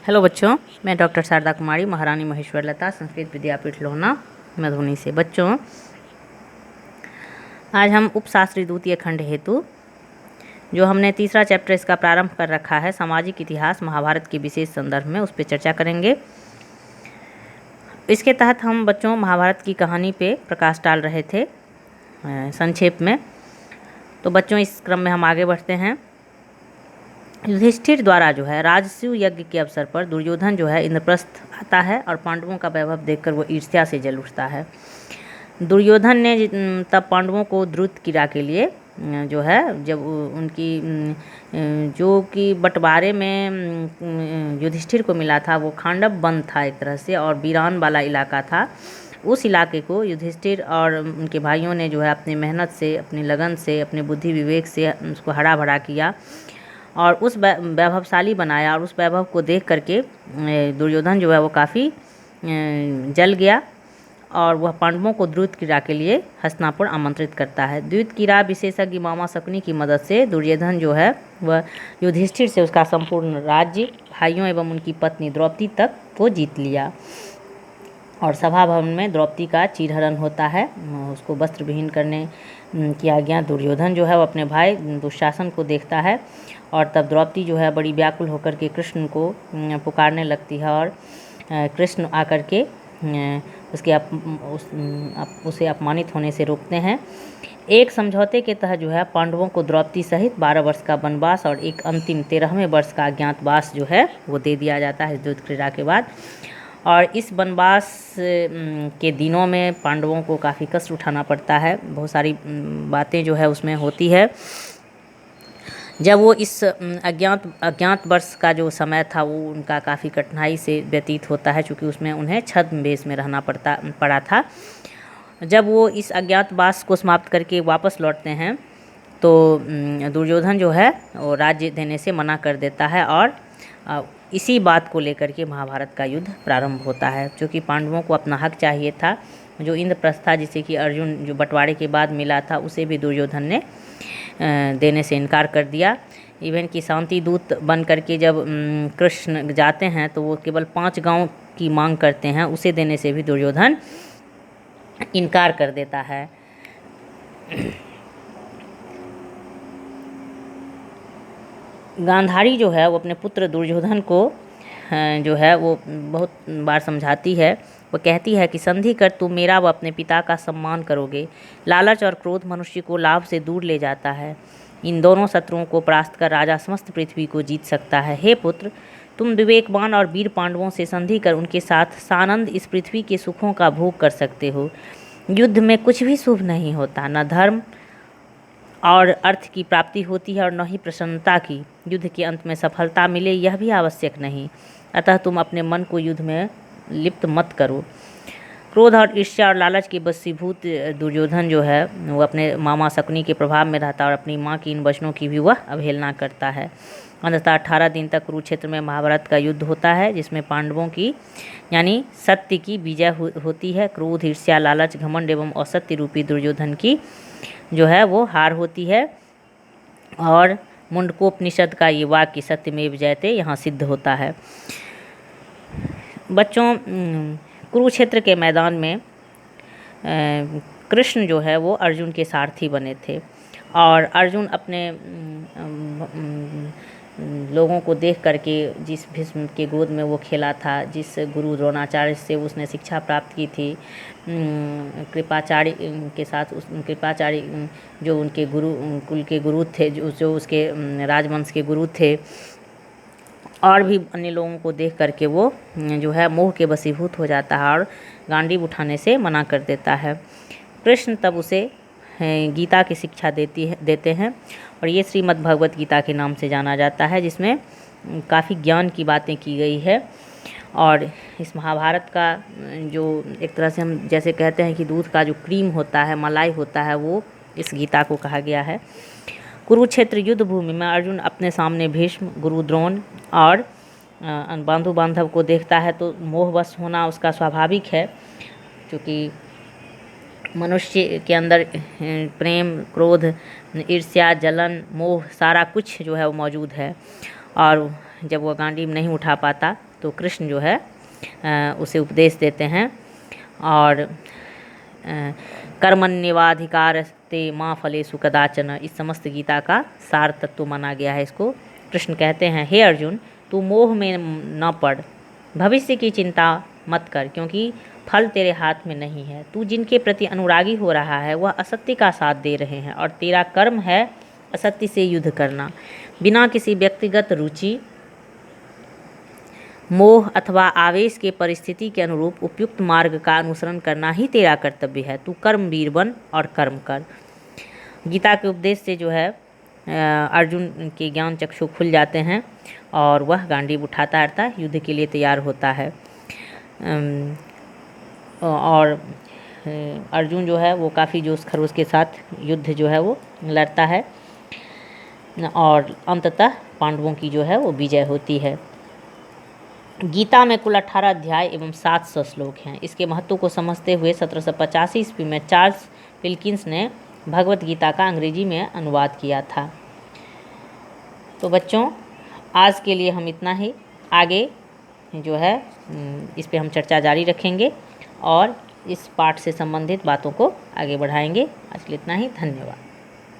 Hello बच्चों, मैं doctor Sharda कुमारी, महारानी महेश्वर लता, संस्कृत विद्यापीठ लोहना, मधुबनी से। बच्चों, आज हम उपशास्त्री द्वितीय खंड हेतु जो हमने तीसरा चैप्टर इसका प्रारंभ कर रखा है, सामाजिक इतिहास महाभारत के विशेष संदर्भ में, उस पर चर्चा करेंगे। इसके तहत हम बच्चों महाभारत की कहानी पे प्रकाश डाल रहे थे संक्षेप में। तो बच्चों, इस क्रम में हम आगे बढ़ते हैं। युधिष्ठिर द्वारा जो है राजसूय यज्ञ के अवसर पर दुर्योधन जो है इंद्रप्रस्थ आता है और पांडवों का वैभव देखकर वो ईर्ष्या से जल उठता है। दुर्योधन ने तब पांडवों को द्रुत क्रीड़ा के लिए जो है, जब उनकी जो कि बंटवारे में युधिष्ठिर को मिला था, वो खांडव वन था एक तरह से, और वीरान वाला इलाका था। उस इलाके को युधिष्ठिर और उनके भाइयों ने जो है अपनी मेहनत से, अपनी लगन से, अपने बुद्धि विवेक से उसको हरा भरा किया और उस वैभवशाली बनाया। और उस वैभव को देख करके दुर्योधन जो है वो काफ़ी जल गया और वह पांडवों को द्रुत क्रीड़ा के लिए हस्तिनापुर आमंत्रित करता है। द्रुत क्रीड़ा विशेषज्ञ मामा शकुनी की मदद से दुर्योधन जो है वह युधिष्ठिर से उसका संपूर्ण राज्य, भाइयों एवं उनकी पत्नी द्रौपदी तक को जीत लिया। और सभा भवन में द्रौपदी का चीरहरण होता है, उसको वस्त्र विहीन करने की आज्ञा दुर्योधन जो है वो अपने भाई दुशासन को देखता है। और तब द्रौपदी जो है बड़ी व्याकुल होकर के कृष्ण को पुकारने लगती है और कृष्ण आकर के उसे अपमानित होने से रोकते हैं। एक समझौते के तहत जो है पांडवों को द्रौपदी सहित 12 वर्ष का वनवास और एक अंतिम 13वें वर्ष का अज्ञातवास जो है वो दे दिया जाता है द्रुत क्रीड़ा के बाद। और इस वनवास के दिनों में पांडवों को काफ़ी कष्ट उठाना पड़ता है। बहुत सारी बातें जो है उसमें होती है। जब वो इस अज्ञात वर्ष का जो समय था वो उनका काफ़ी कठिनाई से व्यतीत होता है, क्योंकि उसमें उन्हें छद्म वेश में रहना पड़ा था। जब वो इस अज्ञातवास को समाप्त करके वापस लौटते हैं तो दुर्योधन जो है वो राज्य देने से मना कर देता है और इसी बात को लेकर के महाभारत का युद्ध प्रारंभ होता है। क्योंकि पांडवों को अपना हक चाहिए था, जो इंद्रप्रस्थ था जिसे कि अर्जुन जो बंटवारे के बाद मिला था, उसे भी दुर्योधन ने देने से इनकार कर दिया। इवन कि शांति दूत बन करके जब कृष्ण जाते हैं तो वो केवल 5 गांव की मांग करते हैं, उसे देने से भी दुर्योधन इनकार कर देता है। गांधारी जो है वो अपने पुत्र दुर्योधन को जो है वो बहुत बार समझाती है। वो कहती है कि संधि कर तुम मेरा व अपने पिता का सम्मान करोगे। लालच और क्रोध मनुष्य को लाभ से दूर ले जाता है। इन दोनों शत्रुओं को परास्त कर राजा समस्त पृथ्वी को जीत सकता है। हे पुत्र, तुम विवेकवान और वीर पांडवों से संधि कर उनके साथ सानंद इस पृथ्वी के सुखों का भोग कर सकते हो। युद्ध में कुछ भी शुभ नहीं होता, न धर्म और अर्थ की प्राप्ति होती है और न ही प्रसन्नता की। युद्ध के अंत में सफलता मिले यह भी आवश्यक नहीं। अतः तुम अपने मन को युद्ध में लिप्त मत करो। क्रोध और ईर्ष्या और लालच के वशीभूत दुर्योधन जो है वो अपने मामा शकुनी के प्रभाव में रहता है और अपनी माँ की इन वचनों की भी वह अवहेलना करता है। अंततः 18 दिन तक कुरुक्षेत्र में महाभारत का युद्ध होता है, जिसमें पांडवों की यानी सत्य की विजय होती है। क्रोध, ईर्ष्या, लालच, घमंड एवं असत्य रूपी दुर्योधन की जो है वो हार होती है। और मुंडकोपनिषद का ये वाक्य सत्यमेव जयते यहाँ सिद्ध होता है। बच्चों, कुरुक्षेत्र के मैदान में कृष्ण जो है वो अर्जुन के सारथी बने थे और अर्जुन अपने लोगों को देख करके, जिस भीष्म के गोद में वो खेला था, जिस गुरु द्रोणाचार्य से उसने शिक्षा प्राप्त की थी, कृपाचार्य के साथ कृपाचार्य जो उनके गुरु कुल के गुरु थे, जो उसके राजवंश के गुरु थे, और भी अन्य लोगों को देख करके वो जो है मोह के वशीभूत हो जाता है और गांडीव उठाने से मना कर देता है। कृष्ण तब उसे गीता की शिक्षा देते हैं और ये श्रीमद् भगवत गीता के नाम से जाना जाता है, जिसमें काफ़ी ज्ञान की बातें की गई है। और इस महाभारत का जो एक तरह से हम जैसे कहते हैं कि दूध का जो क्रीम होता है, मलाई होता है, वो इस गीता को कहा गया है। कुरुक्षेत्र युद्ध भूमि में अर्जुन अपने सामने भीष्म, गुरु द्रोण और बंधु बांधव को देखता है तो मोहवश होना उसका स्वाभाविक है, क्योंकि मनुष्य के अंदर प्रेम, क्रोध, ईर्ष्या, जलन, मोह सारा कुछ जो है वो मौजूद है। और जब वह गांडीव नहीं उठा पाता तो कृष्ण जो है उसे उपदेश देते हैं। और कर्मण्येवाधिकारस्ते माँ फलेषु कदाचन, इस समस्त गीता का सार तत्व माना गया है इसको। कृष्ण कहते हैं, हे अर्जुन, तू मोह में न पड़, भविष्य की चिंता मत कर, क्योंकि फल तेरे हाथ में नहीं है। तू जिनके प्रति अनुरागी हो रहा है वह असत्य का साथ दे रहे हैं, और तेरा कर्म है असत्य से युद्ध करना। बिना किसी व्यक्तिगत रुचि, मोह अथवा आवेश के परिस्थिति के अनुरूप उपयुक्त मार्ग का अनुसरण करना ही तेरा कर्तव्य है। तू कर्मवीर बन और कर्म कर। गीता के उपदेश से जो है अर्जुन के ज्ञान चक्षु खुल जाते हैं और वह गांडीव उठाता अर्थात युद्ध के लिए तैयार होता है। और अर्जुन जो है वो काफ़ी जोश खरोश के साथ युद्ध जो है वो लड़ता है और अंततः पांडवों की जो है वो विजय होती है। गीता में कुल 18 अध्याय एवं 700 श्लोक हैं। इसके महत्व को समझते हुए 1785 ईस्वी में चार्ल्स विल्किंस ने भगवत गीता का अंग्रेजी में अनुवाद किया था। तो बच्चों, आज के लिए हम इतना ही। आगे जो है इस पे हम चर्चा जारी रखेंगे और इस पाठ से संबंधित बातों को आगे बढ़ाएंगे। आज के लिए इतना ही। धन्यवाद।